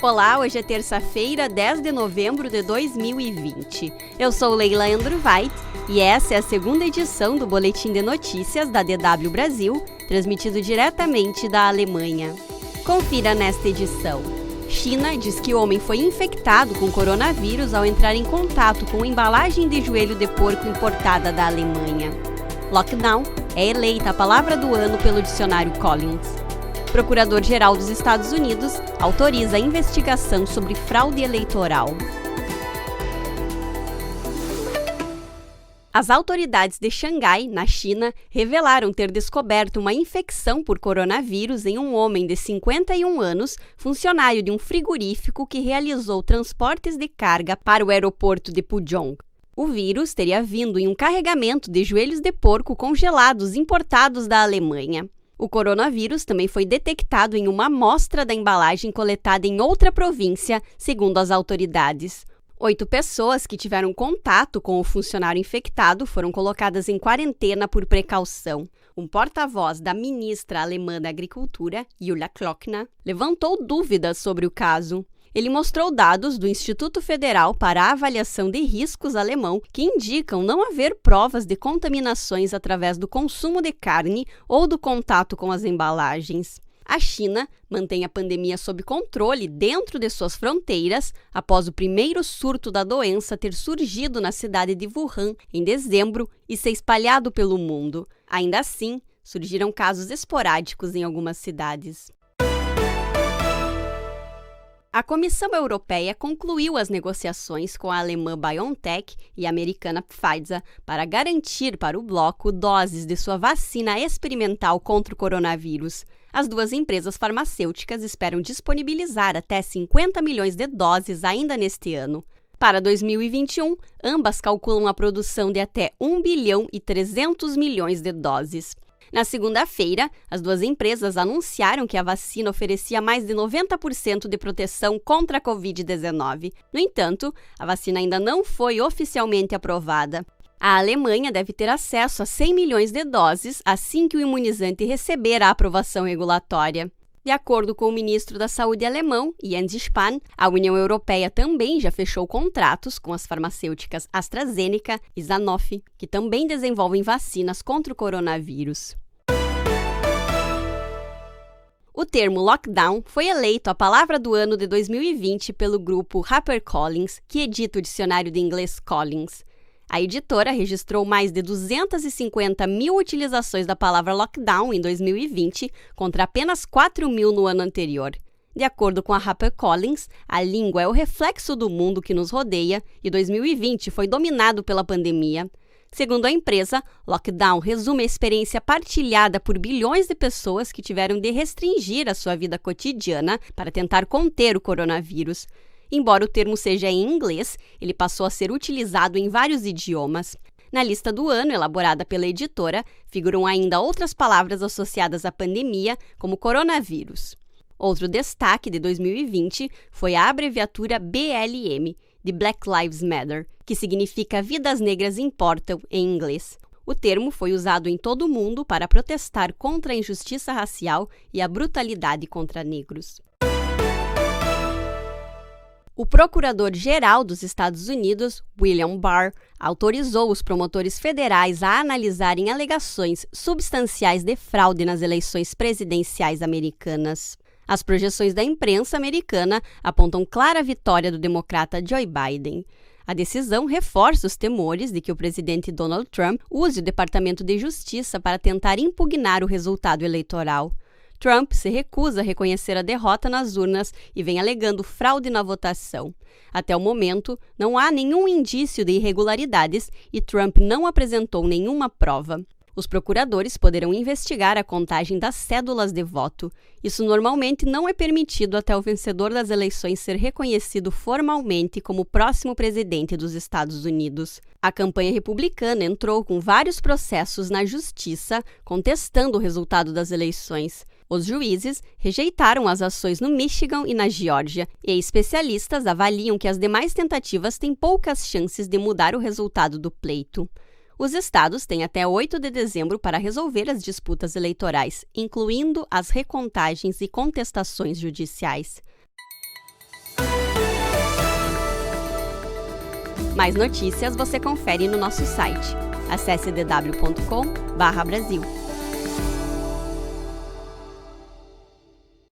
Olá, hoje é terça-feira, 10 de novembro de 2020. Eu sou Leila Andruweit e essa é a segunda edição do Boletim de Notícias da DW Brasil, transmitido diretamente da Alemanha. Confira nesta edição. China diz que o homem foi infectado com coronavírus ao entrar em contato com embalagem de joelho de porco importada da Alemanha. Lockdown é eleita a palavra do ano pelo dicionário Collins. Procurador-Geral dos Estados Unidos autoriza a investigação sobre fraude eleitoral. As autoridades de Xangai, na China, revelaram ter descoberto uma infecção por coronavírus em um homem de 51 anos, funcionário de um frigorífico que realizou transportes de carga para o aeroporto de Pudong. O vírus teria vindo em um carregamento de joelhos de porco congelados importados da Alemanha. O coronavírus também foi detectado em uma amostra da embalagem coletada em outra província, segundo as autoridades. 8 pessoas que tiveram contato com o funcionário infectado foram colocadas em quarentena por precaução. Um porta-voz da ministra alemã da Agricultura, Julia Klöckner, levantou dúvidas sobre o caso. Ele mostrou dados do Instituto Federal para a Avaliação de Riscos alemão que indicam não haver provas de contaminações através do consumo de carne ou do contato com as embalagens. A China mantém a pandemia sob controle dentro de suas fronteiras após o primeiro surto da doença ter surgido na cidade de Wuhan em dezembro e ser espalhado pelo mundo. Ainda assim, surgiram casos esporádicos em algumas cidades. A Comissão Europeia concluiu as negociações com a alemã BioNTech e a americana Pfizer para garantir para o bloco doses de sua vacina experimental contra o coronavírus. As duas empresas farmacêuticas esperam disponibilizar até 50 milhões de doses ainda neste ano. Para 2021, ambas calculam a produção de até 1 bilhão e 300 milhões de doses. Na segunda-feira, as duas empresas anunciaram que a vacina oferecia mais de 90% de proteção contra a Covid-19. No entanto, a vacina ainda não foi oficialmente aprovada. A Alemanha deve ter acesso a 100 milhões de doses assim que o imunizante receber a aprovação regulatória. De acordo com o ministro da Saúde alemão, Jens Spahn, a União Europeia também já fechou contratos com as farmacêuticas AstraZeneca e Sanofi, que também desenvolvem vacinas contra o coronavírus. O termo lockdown foi eleito a palavra do ano de 2020 pelo grupo HarperCollins, que edita o dicionário de inglês Collins. A editora registrou mais de 250 mil utilizações da palavra lockdown em 2020, contra apenas 4 mil no ano anterior. De acordo com a HarperCollins, a língua é o reflexo do mundo que nos rodeia e 2020 foi dominado pela pandemia. Segundo a empresa, lockdown resume a experiência partilhada por bilhões de pessoas que tiveram de restringir a sua vida cotidiana para tentar conter o coronavírus. Embora o termo seja em inglês, ele passou a ser utilizado em vários idiomas. Na lista do ano, elaborada pela editora, figuram ainda outras palavras associadas à pandemia, como coronavírus. Outro destaque de 2020 foi a abreviatura BLM, de Black Lives Matter, que significa Vidas Negras Importam em inglês. O termo foi usado em todo o mundo para protestar contra a injustiça racial e a brutalidade contra negros. O Procurador-Geral dos Estados Unidos, William Barr, autorizou os promotores federais a analisarem alegações substanciais de fraude nas eleições presidenciais americanas. As projeções da imprensa americana apontam clara vitória do democrata Joe Biden. A decisão reforça os temores de que o presidente Donald Trump use o Departamento de Justiça para tentar impugnar o resultado eleitoral. Trump se recusa a reconhecer a derrota nas urnas e vem alegando fraude na votação. Até o momento, não há nenhum indício de irregularidades e Trump não apresentou nenhuma prova. Os procuradores poderão investigar a contagem das cédulas de voto. Isso normalmente não é permitido até o vencedor das eleições ser reconhecido formalmente como o próximo presidente dos Estados Unidos. A campanha republicana entrou com vários processos na justiça contestando o resultado das eleições. Os juízes rejeitaram as ações no Michigan e na Geórgia, e especialistas avaliam que as demais tentativas têm poucas chances de mudar o resultado do pleito. Os estados têm até 8 de dezembro para resolver as disputas eleitorais, incluindo as recontagens e contestações judiciais. Mais notícias você confere no nosso site. Acesse dw.com/Brasil.